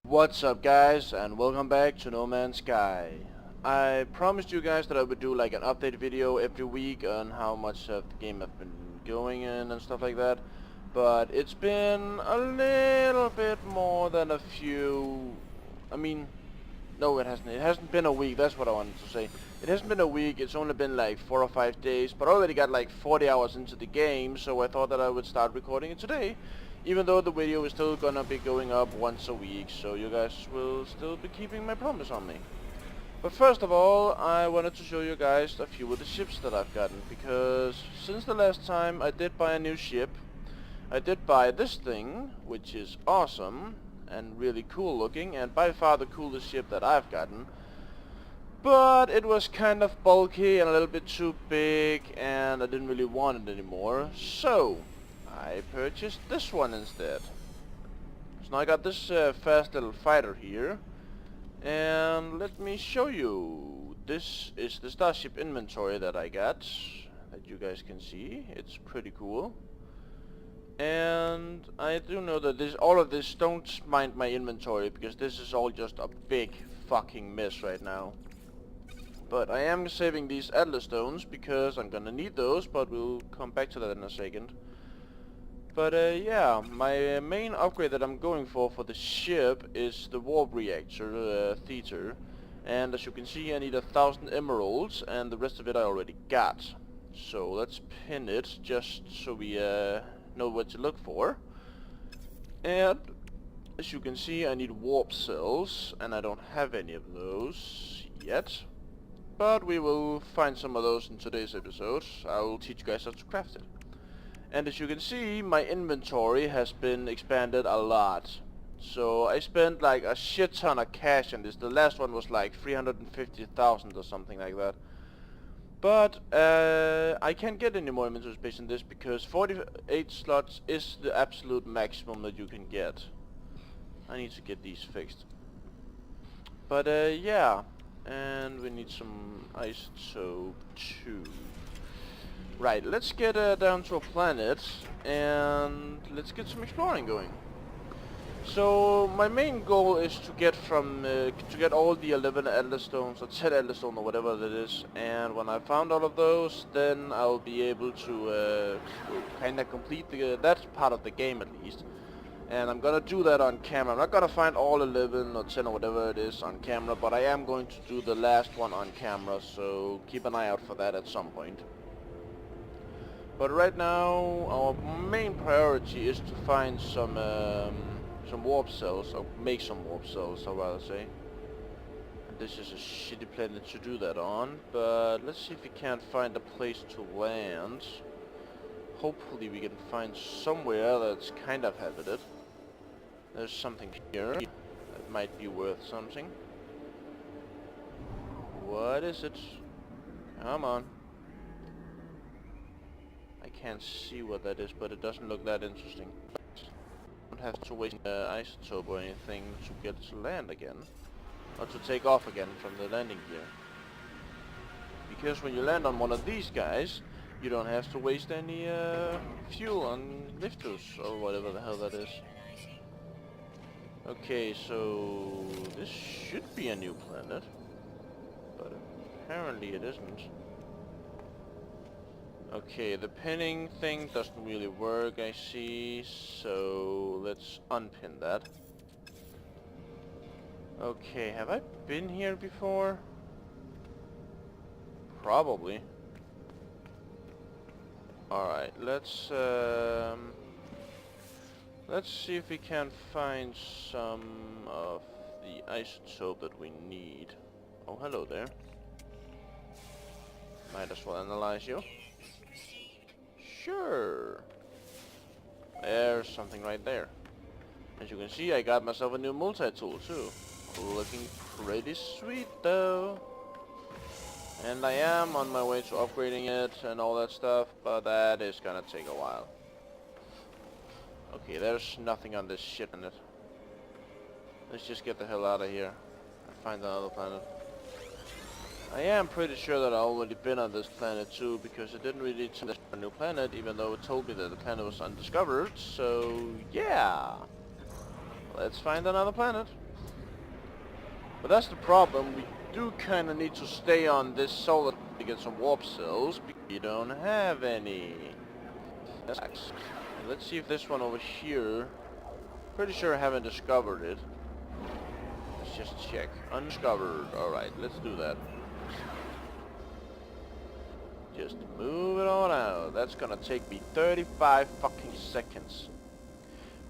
What's up guys, and welcome back to No Man's Sky. I promised you guys that I would do like an update video every week on how much of the game I've been going in and stuff like that. But it's been a little bit more than a few... I mean, no it hasn't. It hasn't been a week, that's what I wanted to say. It hasn't been a week, it's only been like 4 or 5 days, but I already got like 40 hours into the game, so I thought that I would start recording it today. Even though the video is still gonna be going up once a week, so you guys will still be keeping my promise on me. But first of all, I wanted to show you guys a few of the ships that I've gotten, because since the last time I did buy a new ship. I did buy this thing, which is awesome and really cool looking, and by far the coolest ship that I've gotten. But it was kind of bulky and a little bit too big, and I didn't really want it anymore, so I purchased this one instead. So now I got this fast little fighter here, and let me show you. This is the starship inventory that I got, that you guys can see. It's pretty cool. And I do know that all of this, don't mind my inventory, because this is all just a big fucking mess right now. But I am saving these Atlas stones because I'm gonna need those, but we'll come back to that in a second. But yeah, my main upgrade that I'm going for the ship is the warp reactor, theater. And as you can see, I need 1,000 emeralds, and the rest of it I already got. So let's pin it, just so we know what to look for. And as you can see, I need warp cells, and I don't have any of those yet. But we will find some of those in today's episode. I will teach you guys how to craft it. And as you can see, my inventory has been expanded a lot. So I spent like a shit ton of cash on this. The last one was like 350,000 or something like that. But I can't get any more inventory space in this because 48 slots is the absolute maximum that you can get. I need to get these fixed. But yeah. And we need some isotope too. Right, let's get down to a planet and let's get some exploring going. So my main goal is to get all the 11 Atlas stones or 10 Atlas stones or whatever that is. And when I found all of those, then I'll be able to kind of complete that part of the game at least. And I'm gonna do that on camera. I'm not gonna find all 11 or 10 or whatever it is on camera, but I am going to do the last one on camera, so keep an eye out for that at some point. But right now, our main priority is to find some warp cells, or make some warp cells, I'd rather say. And this is a shitty planet to do that on, but let's see if we can't find a place to land. Hopefully we can find somewhere that's kind of habited. There's something here that might be worth something. What is it? Come on. I can't see what that is, but it doesn't look that interesting. Don't have to waste isotope or anything to get to land again. Or to take off again from the landing gear. Because when you land on one of these guys, you don't have to waste any fuel on lifters or whatever the hell that is. Okay, so this should be a new planet, but apparently it isn't. Okay, the pinning thing doesn't really work, I see, so let's unpin that. Okay, have I been here before? Probably. Alright, let's see if we can find some of the isotope that we need. Oh, hello there. Might as well analyze you. Sure. There's something right there. As you can see, I got myself a new multi-tool too. Looking pretty sweet though. And I am on my way to upgrading it and all that stuff, but that is gonna take a while. Okay, there's nothing on this ship in it. Let's just get the hell out of here and find another planet. I am pretty sure that I've already been on this planet too, because it didn't really tell me a new planet, even though it told me that the planet was undiscovered, so yeah. Let's find another planet. But that's the problem. We do kind of need to stay on this solar to get some warp cells. We don't have any. Let's see if this one over here. Pretty sure I haven't discovered it. Let's just check. Undiscovered. Alright, let's do that. Just move it on out. That's gonna take me 35 fucking seconds.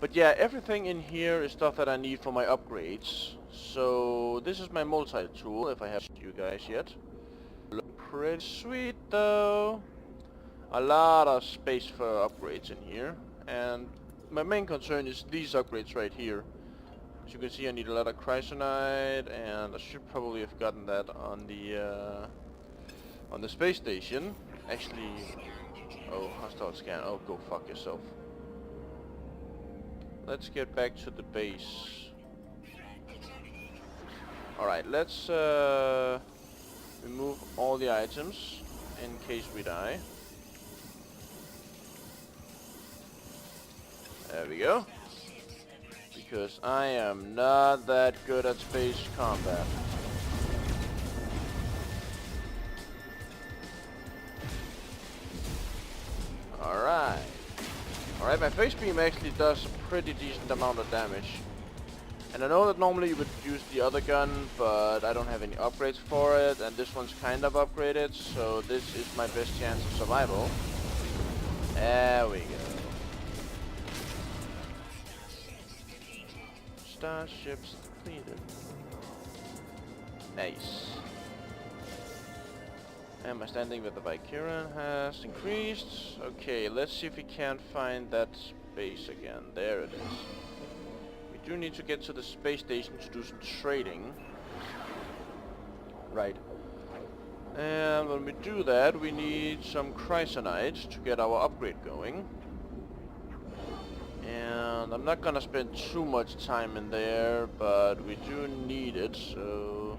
But yeah, everything in here is stuff that I need for my upgrades. So this is my multi-tool, if I have you guys yet. Look pretty sweet though. A lot of space for upgrades in here. And my main concern is these upgrades right here. As you can see, I need a lot of chrysonite, and I should probably have gotten that on the space station. Actually, oh, hostile scan. Oh, go fuck yourself. Let's get back to the base. Alright, let's remove all the items in case we die. There we go. Because I am not that good at space combat. Alright. Alright, my face beam actually does a pretty decent amount of damage. And I know that normally you would use the other gun, but I don't have any upgrades for it, and this one's kind of upgraded, so this is my best chance of survival. There we go. Starships depleted. Nice. And my standing with the Valkyrian has increased. Okay, let's see if we can't find that base again. There it is. We do need to get to the space station to do some trading. Right. And when we do that, we need some chrysonite to get our upgrade going. And I'm not gonna spend too much time in there, but we do need it, so...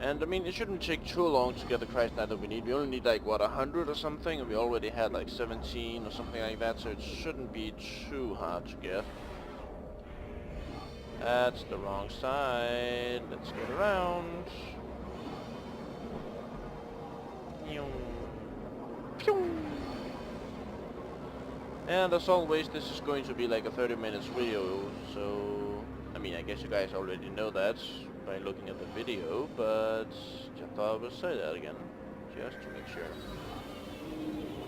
And I mean, it shouldn't take too long to get the chrysonite that we need. We only need like, what, 100 or something? And we already had like 17 or something like that, so it shouldn't be too hard to get. That's the wrong side. Let's get around. And as always, this is going to be like a 30 minutes video, so... I mean, I guess you guys already know that by looking at the video, but just thought I would say that again, just to make sure.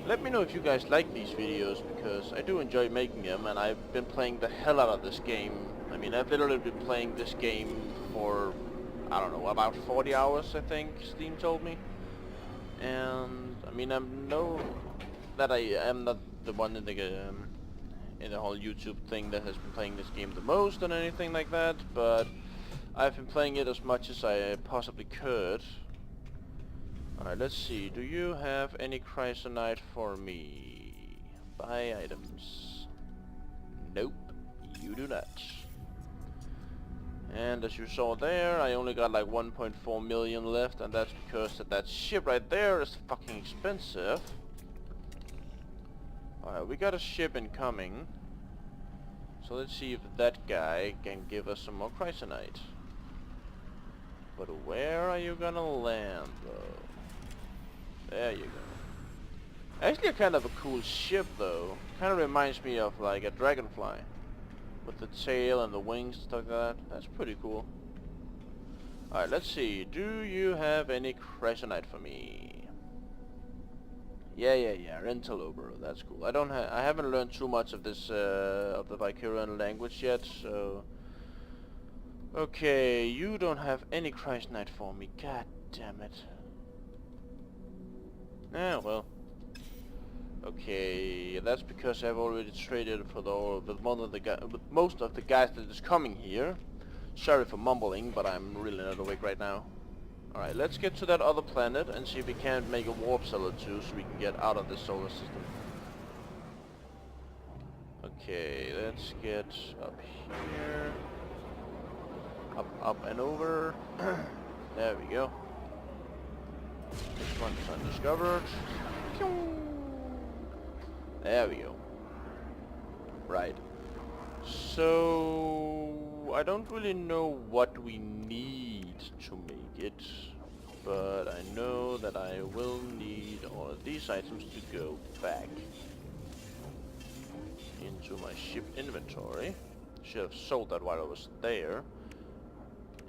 Let me know if you guys like these videos, because I do enjoy making them, and I've been playing the hell out of this game. I mean, I've literally been playing this game for, I don't know, about 40 hours, I think Steam told me. And, I mean, I know that I am not the one in the whole YouTube thing that has been playing this game the most and anything like that, but I've been playing it as much as I possibly could. Alright, let's see. Do you have any chrysonite for me? Buy items. Nope, you do not. And as you saw there, I only got like 1.4 million left, and that's because that ship right there is fucking expensive. Alright, we got a ship incoming. So let's see if that guy can give us some more chrysonite. But where are you gonna land, though? There you go. Actually, kind of a cool ship, though. Kind of reminds me of like a dragonfly, with the tail and the wings and stuff like that. That's pretty cool. Alright, let's see. Do you have any chrysonite for me? Yeah, Rentalobro, that's cool. I haven't learned too much of this, of the Valkyrian language yet, so... Okay, you don't have any chrysonite for me, god damn it. Ah, well. Okay, that's because I've already traded for with most of the guys that is coming here. Sorry for mumbling, but I'm really not awake right now. Alright, let's get to that other planet and see if we can't make a warp cell or two so we can get out of this solar system. Okay, let's get up here. Up and over. There we go. This one's undiscovered. There we go. Right. So... I don't really know what we need to make it, but I know that I will need all of these items to go back into my ship inventory. Should have sold that while I was there.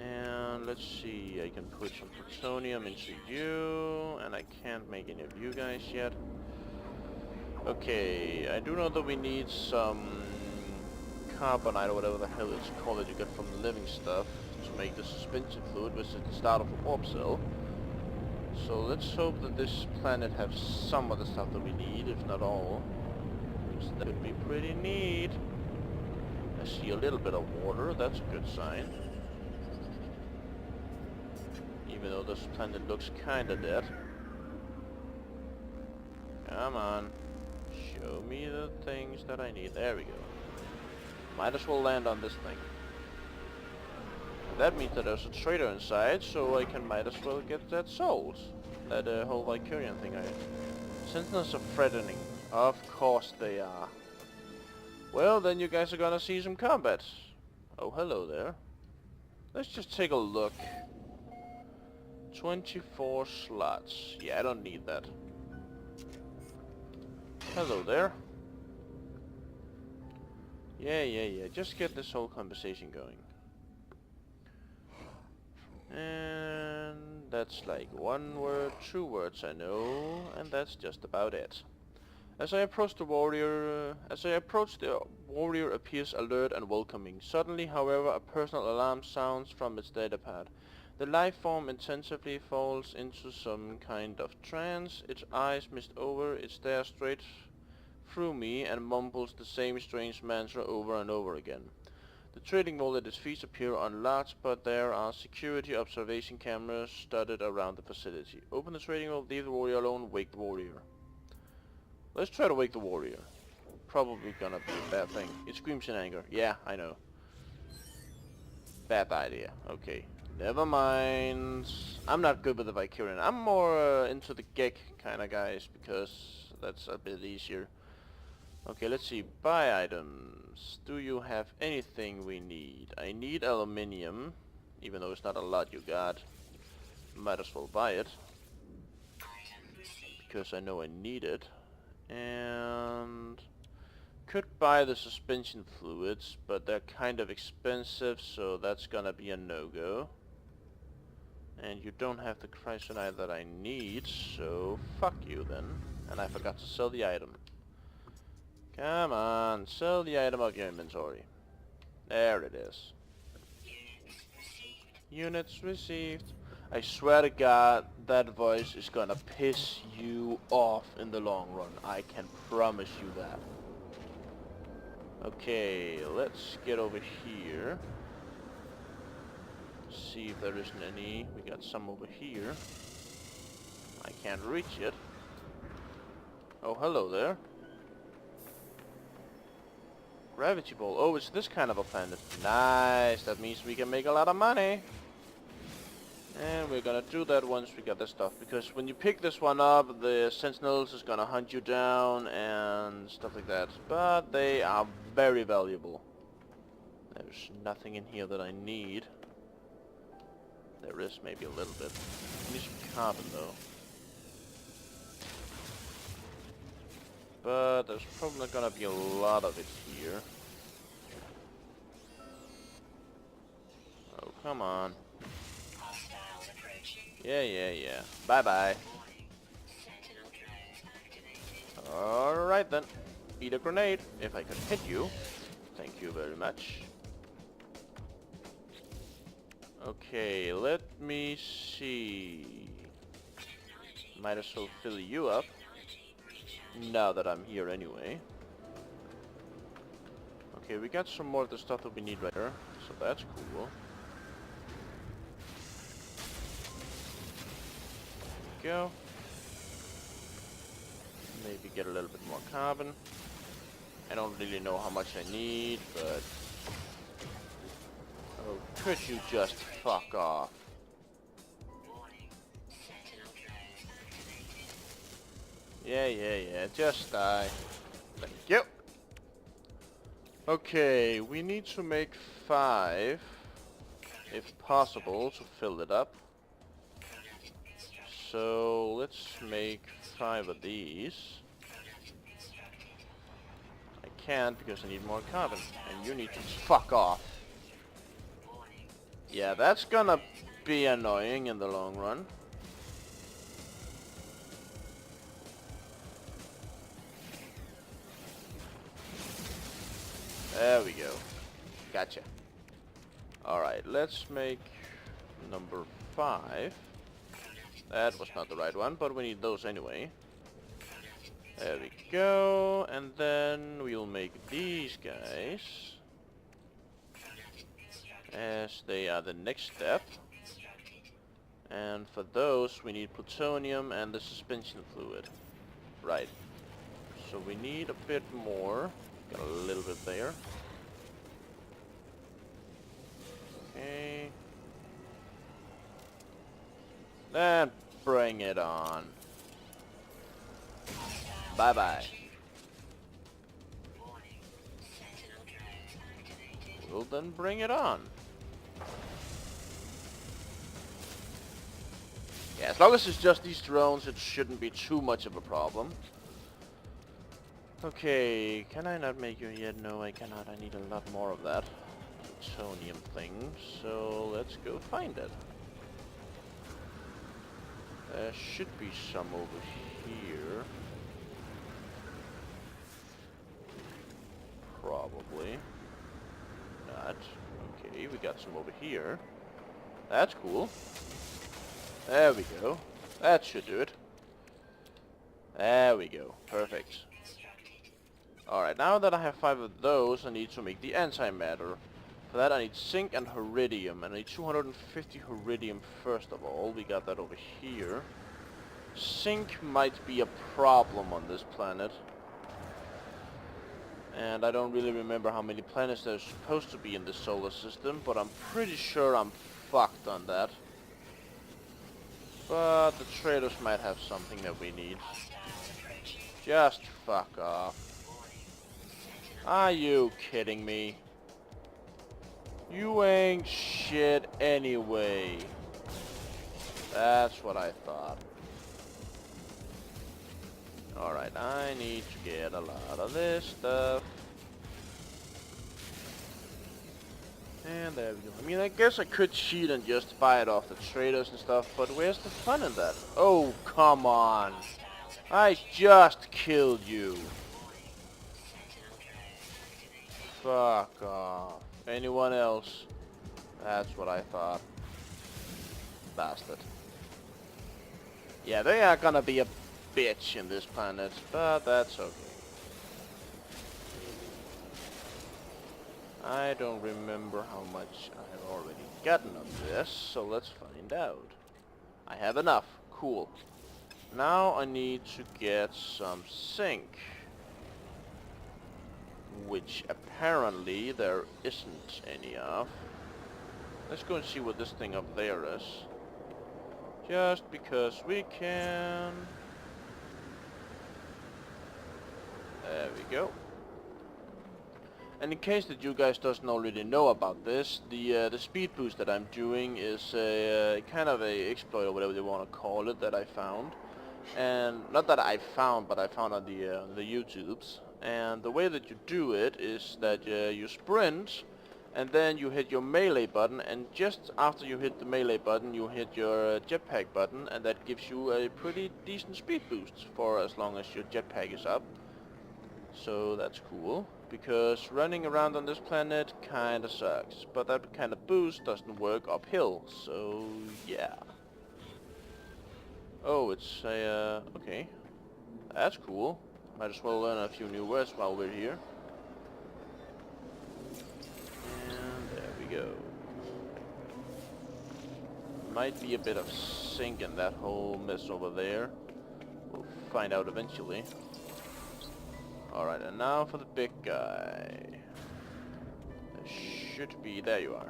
And let's see, I can put some plutonium into you, and I can't make any of you guys yet. Okay, I do know that we need some carbonite or whatever the hell it's called that you get from living stuff to make the suspension fluid, which is the start of a warp cell. So let's hope that this planet has some of the stuff that we need, if not all. Because that would be pretty neat. I see a little bit of water, that's a good sign. Even though this planet looks kinda dead. Come on. Show me the things that I need. There we go. Might as well land on this thing. That means that there's a trader inside, so I might as well get that sold. That whole Vicurian thing. Sentinels are threatening. Of course they are. Well, then you guys are gonna see some combat. Oh, hello there. Let's just take a look. 24 slots. Yeah, I don't need that. Hello there. Yeah. Just get this whole conversation going. And that's like 1 word, 2 words I know, and that's just about it. As I approach the warrior appears alert and welcoming. Suddenly, however, a personal alarm sounds from its datapad. The life form intensively falls into some kind of trance. Its eyes mist over, it stares straight through me and mumbles the same strange mantra over and over again. The trading vault at its feet appear unlarged, but there are security observation cameras studded around the facility. Open the trading vault, leave the warrior alone, wake the warrior. Let's try to wake the warrior. Probably gonna be a bad thing. It screams in anger. Yeah, I know. Bad idea. Okay. Never mind. I'm not good with the Vicurian. I'm more into the Gek kind of guys, because that's a bit easier. Okay, let's see. Buy items. Do you have anything we need? I need aluminium, even though it's not a lot you got. Might as well buy it, because I know I need it. And could buy the suspension fluids, but they're kind of expensive, so that's gonna be a no-go. And you don't have the chrysonite that I need, so fuck you then. And I forgot to sell the item. Come on, sell the item of your inventory. There it is. Units received. I swear to God, that voice is gonna piss you off in the long run. I can promise you that. Okay, let's get over here. See if there isn't any. We got some over here. I can't reach it. Oh, hello there. Gravity ball. Oh, it's this kind of a planet. Nice. That means we can make a lot of money. And we're gonna do that once we get this stuff. Because when you pick this one up, the sentinels is gonna hunt you down and stuff like that. But they are very valuable. There's nothing in here that I need. There is maybe a little bit. I need some carbon though. But there's probably not gonna be a lot of it here. Oh, come on. Yeah. Bye-bye. Alright then. Eat a grenade, if I can hit you. Thank you very much. Okay, let me see. Might as well fill you up. Now that I'm here anyway. Okay, we got some more of the stuff that we need right here, so that's cool. There we go. Maybe get a little bit more carbon. I don't really know how much I need, but... Oh, could you just fuck off? Yeah, just die. Thank you. Okay, we need to make 5, if possible, to fill it up. So let's make 5 of these. I can't because I need more carbon, and you need to fuck off. Yeah, that's gonna be annoying in the long run. There we go. Gotcha. Alright, let's make number 5. That was not the right one, but we need those anyway. There we go. And then we'll make these guys, as they are the next step. And for those we need plutonium and the suspension fluid. Right. So we need a bit more. Got a little bit there. Okay. Then bring it on. Bye-bye. Well, then bring it on. Yeah, as long as it's just these drones, it shouldn't be too much of a problem. Okay, can I not make you yet? No, I cannot. I need a lot more of that plutonium thing. So let's go find it. There should be some over here. Probably not. Okay, we got some over here. That's cool. There we go. That should do it. There we go. Perfect. Alright, now that I have 5 of those, I need to make the antimatter. For that I need zinc and iridium. And I need 250 iridium first of all. We got that over here. Zinc might be a problem on this planet. And I don't really remember how many planets there's supposed to be in this solar system, but I'm pretty sure I'm fucked on that. But the traders might have something that we need. Just fuck off. Are you kidding me? You ain't shit anyway. That's what I thought. Alright, I need to get a lot of this stuff. And there we go. I mean, I guess I could cheat and just buy it off the traders and stuff, but where's the fun in that? Oh, come on. I just killed you. Fuck off. Anyone else? That's what I thought. Bastard. Yeah, they are gonna be a bitch in this planet, but that's okay. I don't remember how much I have already gotten of this, so let's find out. I have enough. Cool. Now I need to get some zinc, which apparently there isn't any of. Let's go and see what this thing up there is. Just because we can. There we go. And in case that you guys doesn't already know about this, the speed boost that I'm doing is a kind of a exploit or whatever they want to call it that I found. And not that I found, but I found on the YouTubes. And the way that you do it is that you sprint, and then you hit your melee button, and just after you hit the melee button, you hit your jetpack button, and that gives you a pretty decent speed boost for as long as your jetpack is up. So that's cool, because running around on this planet kinda sucks, but that kind of boost doesn't work uphill, so yeah. Oh, it's a, okay. That's cool. Might as well learn a few new words while we're here. And there we go. Might be a bit of sink in that whole mess over there. We'll find out eventually. Alright, and now for the big guy. There should be... there you are.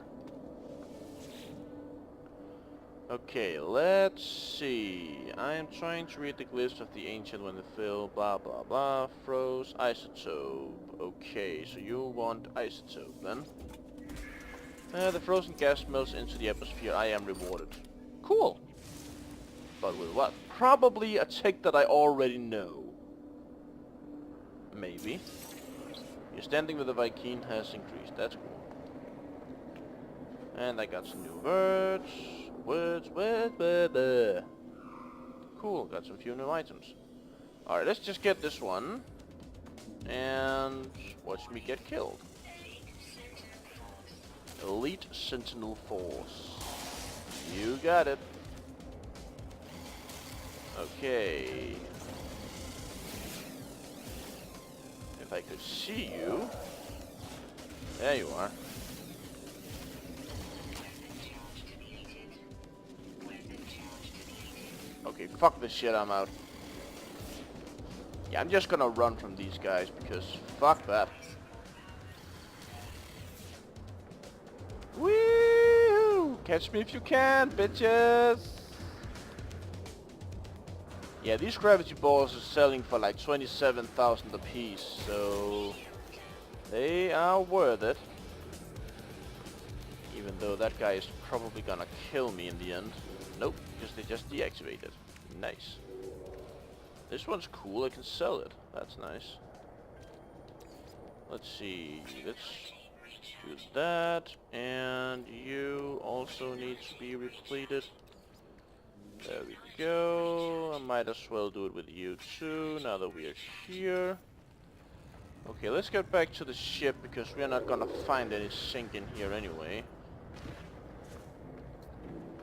Okay, let's see. I am trying to read the glyphs of the ancient when the fill, blah blah blah, froze, isotope. Okay, so you want isotope then. The frozen gas melts into the atmosphere. I am rewarded. Cool. But with what? Probably a tech that I already know. Maybe. Your standing with the Viking has increased. That's cool. And I got some new words. Words. Cool. Got some few new items. Alright, let's just get this one. And watch me get killed. Elite Sentinel Force. You got it. Okay. If I could see you. There you are. Okay, fuck this shit, I'm out. Yeah, I'm just gonna run from these guys because fuck that. Woo! Catch me if you can, bitches! Yeah, these gravity balls are selling for like 27,000 a piece, so they are worth it. Even though that guy is probably gonna kill me in the end. Nope, because they just deactivated. Nice. This one's cool, I can sell it. That's nice. Let's see, let's do that, and you also need to be repleted. There we go. I might as well do it with you too, now that we are here. Okay, let's get back to the ship, because we are not gonna find any zinc in here anyway.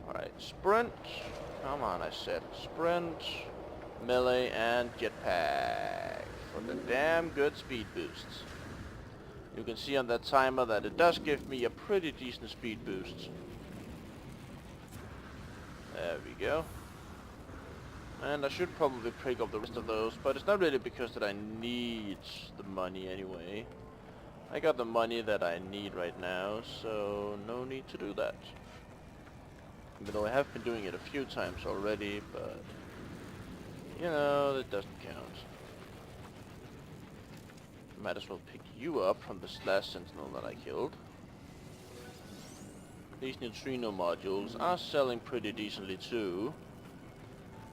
Alright, sprint. Come on, I said. Sprint, melee, and jetpack. For the damn good speed boosts. You can see on that timer that it does give me a pretty decent speed boost. There we go. And I should probably pick up the rest of those, but it's not really because that I need the money anyway. I got the money that I need right now, so no need to do that. Even though I have been doing it a few times already, but you know, that doesn't count. Might as well pick you up from this last sentinel that I killed. These neutrino modules are selling pretty decently too.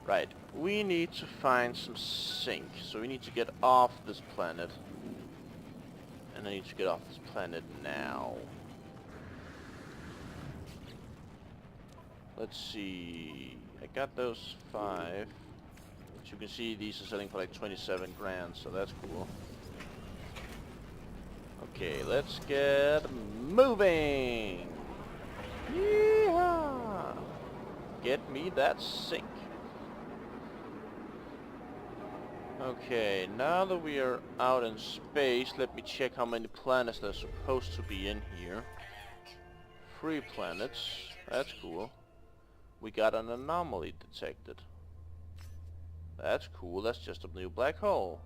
Right, we need to find some zinc, so we need to get off this planet. And I need to get off this planet now. Let's see, I got those 5. As you can see, these are selling for like 27 grand, so that's cool. Okay, let's get moving! Yeehaw! Get me that zinc. Okay, now that we are out in space, let me check how many planets there's supposed to be in here. 3 planets, that's cool. We got an anomaly detected. That's cool, that's just a new black hole.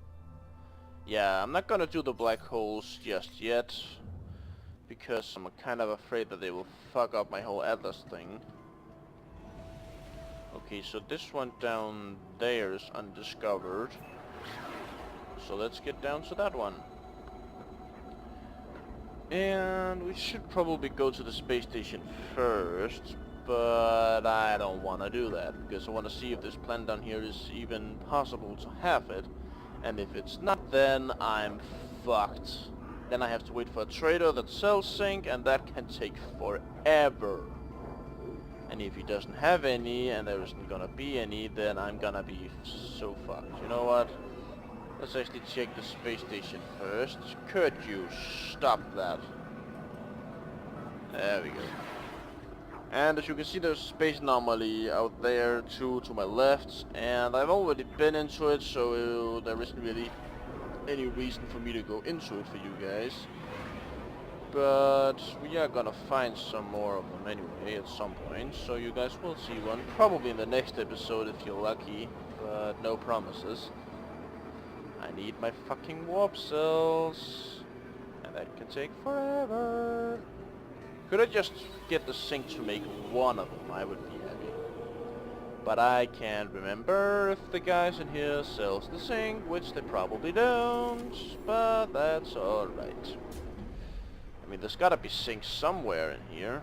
Yeah, I'm not gonna do the black holes just yet, because I'm kind of afraid that they will fuck up my whole Atlas thing. Okay, so this one down there is undiscovered. So let's get down to that one. And we should probably go to the space station first, but I don't want to do that, because I want to see if this planet down here is even possible to have it. And if it's not, then I'm fucked. Then I have to wait for a trader that sells zinc, and that can take forever. And if he doesn't have any, and there isn't gonna be any, then I'm gonna be so fucked. You know what? Let's actually check the space station first. Could you stop that? There we go. And as you can see, there's a space anomaly out there too, to my left, and I've already been into it, so there isn't really any reason for me to go into it for you guys. But we are gonna find some more of them anyway at some point, so you guys will see one, probably in the next episode if you're lucky, but no promises. I need my fucking warp cells, and that can take forever. Could I just get the zinc to make one of them? I would be happy. But I can't remember if the guys in here sells the zinc, which they probably don't, but that's alright. I mean, there's gotta be zinc somewhere in here.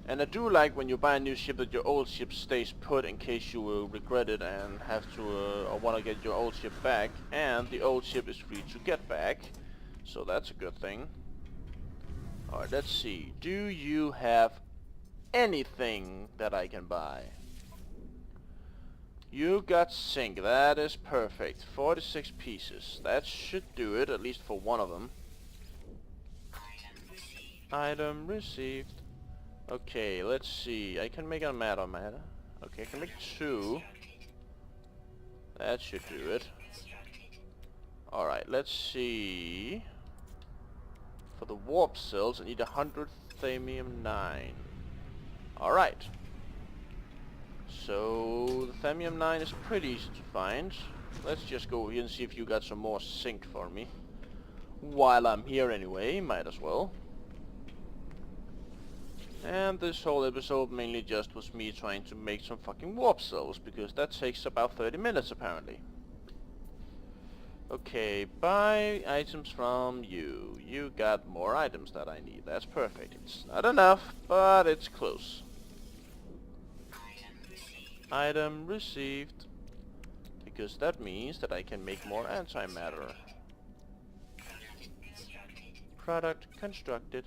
And I do like when you buy a new ship that your old ship stays put in case you will regret it and have to, or want to get your old ship back. And the old ship is free to get back, so that's a good thing. Alright, let's see. Do you have anything that I can buy? You got zinc, that is perfect. 46 pieces. That should do it, at least for one of them. Item received. Okay, let's see. I can make a matter. Okay, I can make 2. That should do it. Alright, let's see. For the warp cells, I need 100 thamium 9. Alright. So, the thamium 9 is pretty easy to find. Let's just go here and see if you got some more zinc for me. While I'm here anyway, might as well. And this whole episode mainly just was me trying to make some fucking warp cells, because that takes about 30 minutes apparently. Okay, buy items from you. You got more items that I need. That's perfect. It's not enough, but it's close. Item received. Because that means that I can make more antimatter. Product constructed.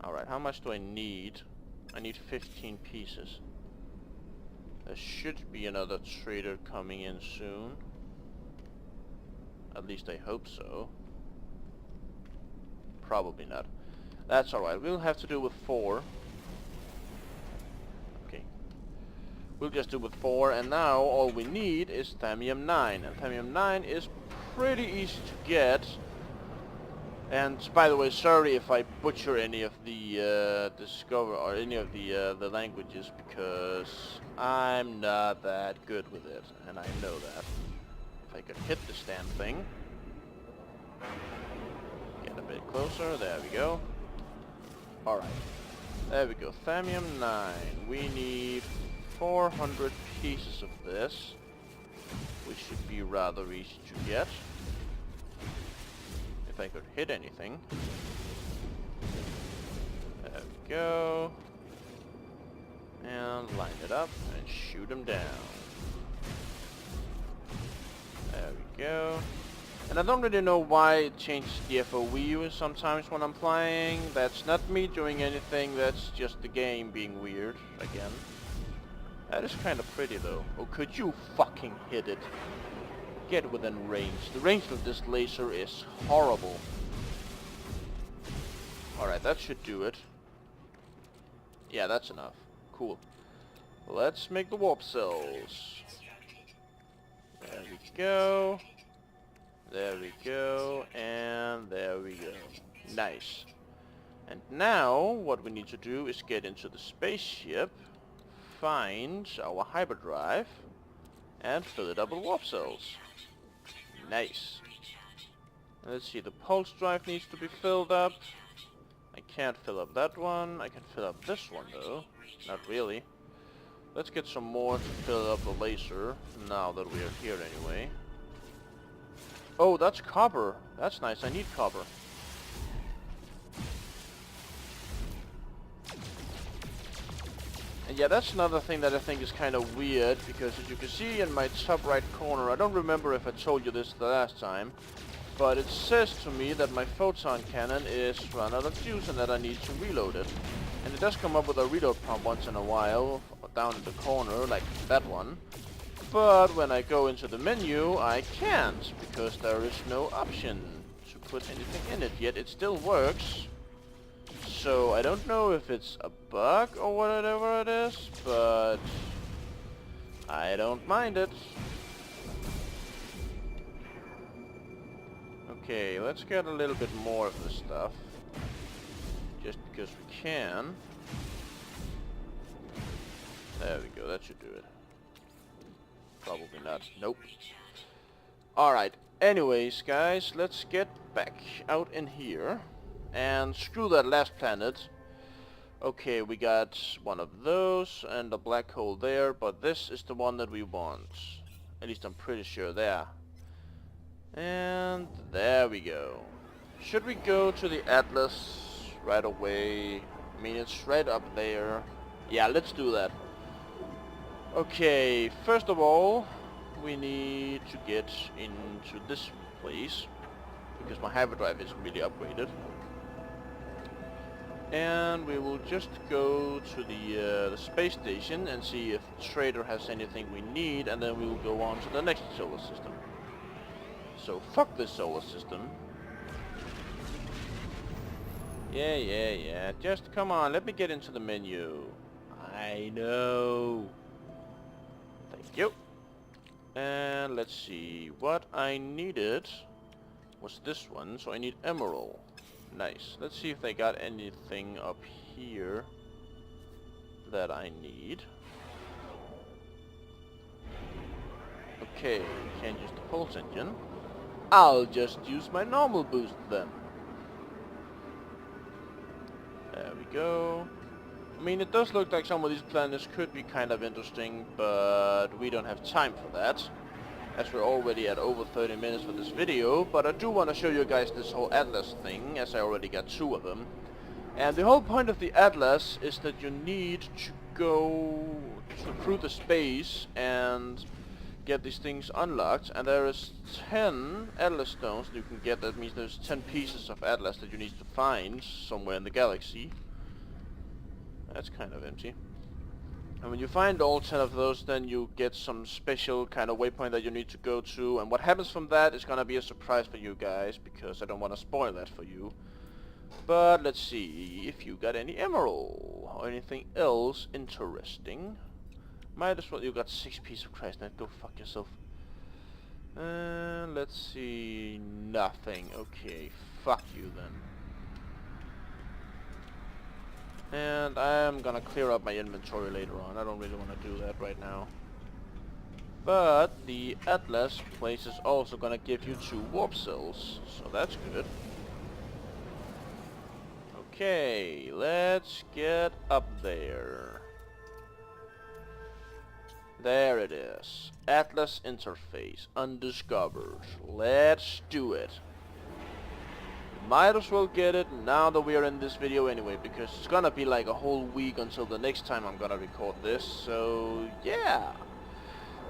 Alright, how much do I need? I need 15 pieces. There should be another trader coming in soon. At least I hope so. Probably not. That's alright, we'll have to do with 4. Okay. We'll just do with 4, and now all we need is thamium 9. And thamium 9 is pretty easy to get. And by the way, sorry if I butcher any of the discover or any of the languages, because I'm not that good with it, and I know that. If I could hit this damn thing, get a bit closer. There we go. All right, there we go. Thamium 9. We need 400 pieces of this, which should be rather easy to get. If I could hit anything. There we go. And line it up and shoot them down. There we go. And I don't really know why it changes the FOV sometimes when I'm flying. That's not me doing anything, that's just the game being weird again. That is kind of pretty though. Oh, could you fucking hit it? Get within range. The range of this laser is horrible. Alright, that should do it. Yeah, that's enough. Cool. Let's make the warp cells. There we go. There we go. And there we go. Nice. And now, what we need to do is get into the spaceship, find our hyperdrive, and fill it up with warp cells. Nice. Let's see, the pulse drive needs to be filled up. I can't fill up that one. I can fill up this one though. Not really. Let's get some more to fill up the laser, now that we are here anyway. Oh, that's copper. That's nice. I need copper. And yeah, that's another thing that I think is kind of weird, because as you can see in my top right corner, I don't remember if I told you this the last time, but it says to me that my photon cannon is run out of juice and that I need to reload it. And it does come up with a reload prompt once in a while, down in the corner, like that one. But when I go into the menu, I can't, because there is no option to put anything in it, yet it still works. So I don't know if it's a bug or whatever it is, but I don't mind it. Okay, let's get a little bit more of this stuff, just because we can. There we go, that should do it. Probably not. Nope. Alright, anyways guys, let's get back out in here. And screw that last planet. Okay, we got one of those and a black hole there, but this is the one that we want. At least I'm pretty sure there. And there we go. Should we go to the Atlas right away? I mean, it's right up there. Yeah, let's do that. Okay, first of all, we need to get into this place, because my hyperdrive isn't really upgraded. And we will just go to the space station and see if the trader has anything we need, and then we will go on to the next solar system. So fuck this solar system. Yeah. Just come on, let me get into the menu. I know. Thank you. And let's see, what I needed was this one, so I need emerald. Nice. Let's see if they got anything up here that I need. Okay, can't use the pulse engine. I'll just use my normal boost then. There we go. I mean, it does look like some of these planets could be kind of interesting, but we don't have time for that, as we're already at over 30 minutes for this video. But I do want to show you guys this whole Atlas thing, as I already got 2 of them. And the whole point of the Atlas is that you need to go through the space and get these things unlocked, and there is 10 Atlas stones that you can get. That means there's 10 pieces of Atlas that you need to find somewhere in the galaxy. That's kind of empty. And when you find all 10 of those, then you get some special kind of waypoint that you need to go to, and what happens from that is gonna be a surprise for you guys, because I don't want to spoil that for you. But let's see if you got any emerald or anything else interesting. Might as well. You got 6 pieces of Christ. Now go fuck yourself. Let's see. Nothing. Okay, fuck you then. And I'm gonna clear up my inventory later on. I don't really want to do that right now. But the Atlas place is also gonna give you 2 warp cells, so that's good. Okay, let's get up there. There it is. Atlas interface, undiscovered. Let's do it. Might as well get it now that we are in this video anyway, because it's gonna be like a whole week until the next time I'm gonna record this, so yeah.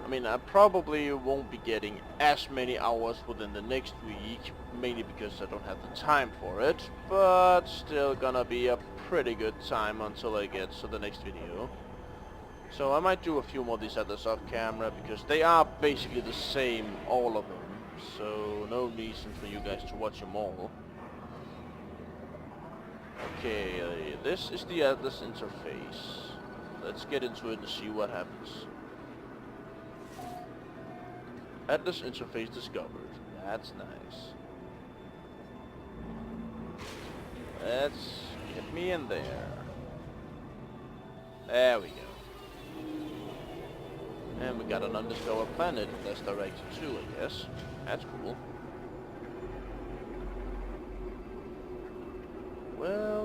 I mean, I probably won't be getting as many hours within the next week, mainly because I don't have the time for it, but still gonna be a pretty good time until I get to the next video. So I might do a few more of these others off camera, because they are basically the same, all of them, so no reason for you guys to watch them all. Okay, this is the Atlas interface. Let's get into it and see what happens. Atlas interface discovered. That's nice. Let's get me in there. There we go. And we got an undiscovered planet that's directed too, I guess. That's cool. Well.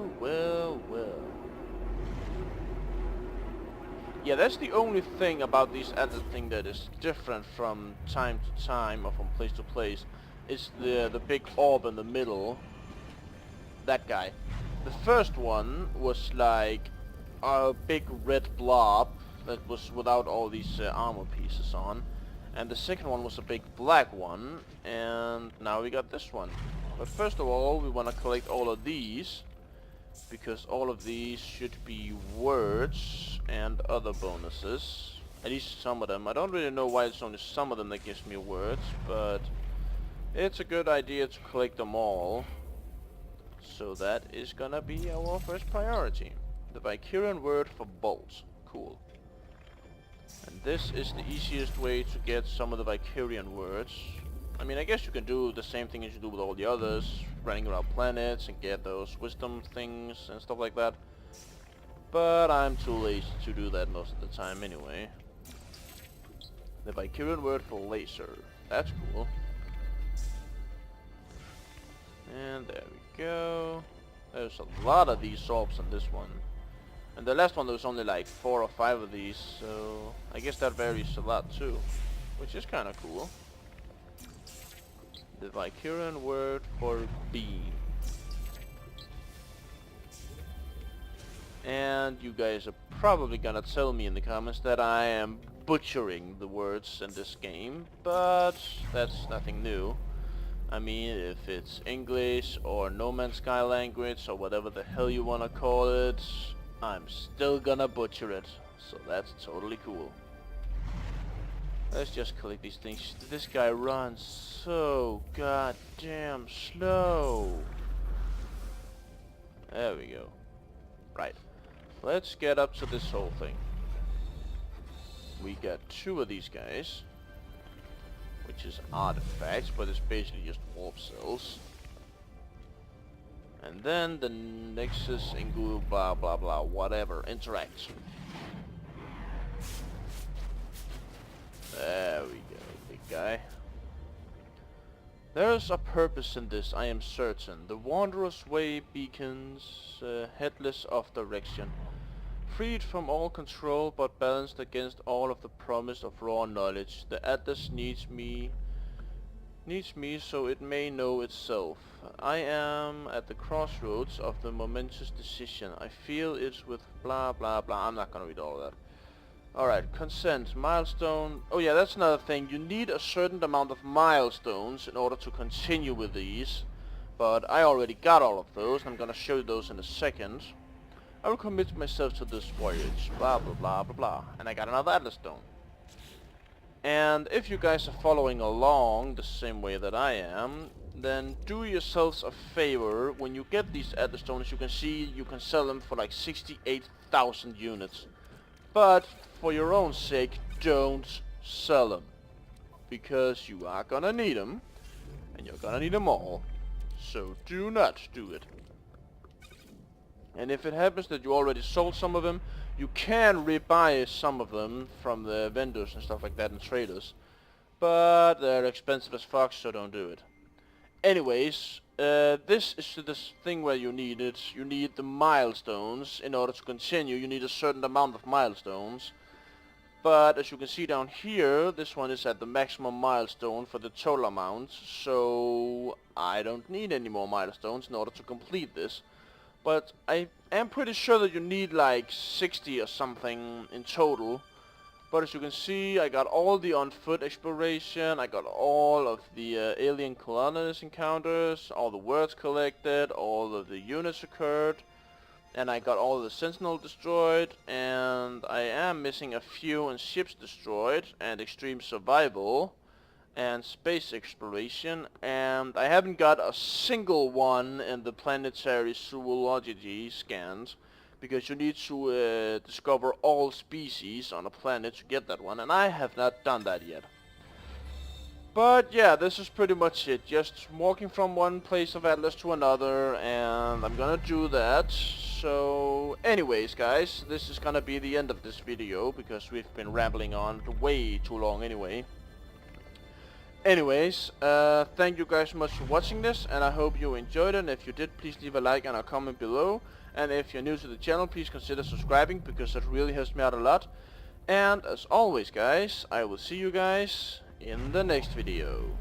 Yeah, that's the only thing about these Atlas thing that is different from time to time or from place to place. Is the big orb in the middle. That guy. The first one was like a big red blob that was without all these armor pieces on. And the second one was a big black one. And now we got this one. But first of all, we want to collect all of these, because all of these should be words and other bonuses. At least some of them. I don't really know why it's only some of them that gives me words, but it's a good idea to collect them all. So that is gonna be our first priority. The Vicarian word for bolt. Cool. And this is the easiest way to get some of the Vicarian words. I mean, I guess you can do the same thing as you do with all the others, running around planets and get those wisdom things and stuff like that. But I'm too lazy to do that most of the time anyway. The Vicarian word for laser. That's cool. And there we go. There's a lot of these orbs on this one. And the last one there was only like 4 or 5 of these, so I guess that varies a lot too, which is kind of cool. The Vicarian word for beam. And you guys are probably gonna tell me in the comments that I am butchering the words in this game, but that's nothing new. I mean, if it's English or No Man's Sky language or whatever the hell you wanna call it, I'm still gonna butcher it, so that's totally cool. Let's just collect these things. This guy runs so goddamn slow. There we go. Right. Let's get up to this whole thing. We got 2 of these guys, which is artifacts, but it's basically just warp cells. And then the Nexus, Ingu, blah blah blah, whatever, interact. There we go, big guy. There's a purpose in this, I am certain. The Wanderer's Way beacons, headless of direction. Freed from all control, but balanced against all of the promise of raw knowledge. The Atlas needs me so it may know itself. I am at the crossroads of the momentous decision. I feel it with blah blah blah. I'm not gonna read all of that. Alright, consent, milestone. Oh yeah, that's another thing. You need a certain amount of milestones in order to continue with these. But I already got all of those, and I'm gonna show you those in a second. I will commit myself to this voyage, blah blah blah blah blah. And I got another Atlas stone. And if you guys are following along the same way that I am, then do yourselves a favor. When you get these Atlas stones, you can see you can sell them for like 68,000 units. But for your own sake, don't sell them, because you are gonna need them, and you're gonna need them all. So do not do it. And if it happens that you already sold some of them, you can rebuy some of them from the vendors and stuff like that and traders. But they're expensive as fuck, so don't do it. Anyways, this is this thing where you need it. You need the milestones in order to continue. You need a certain amount of milestones. But as you can see down here, this one is at the maximum milestone for the total amount. So I don't need any more milestones in order to complete this. But I am pretty sure that you need like 60 or something in total. But as you can see, I got all the on foot exploration, I got all of the alien colonies encounters, all the words collected, all of the units occurred, and I got all the sentinel destroyed, and I am missing a few in ships destroyed, and extreme survival, and space exploration, and I haven't got a single one in the planetary zoology scans. Because you need to discover all species on a planet to get that one, and I have not done that yet. But yeah, this is pretty much it. Just walking from one place of Atlas to another, and I'm gonna do that. So anyways guys, this is gonna be the end of this video, because we've been rambling on way too long anyway. Anyways, thank you guys so much for watching this, and I hope you enjoyed it, and if you did, please leave a like and a comment below. And if you're new to the channel, please consider subscribing, because that really helps me out a lot. And as always guys, I will see you guys in the next video.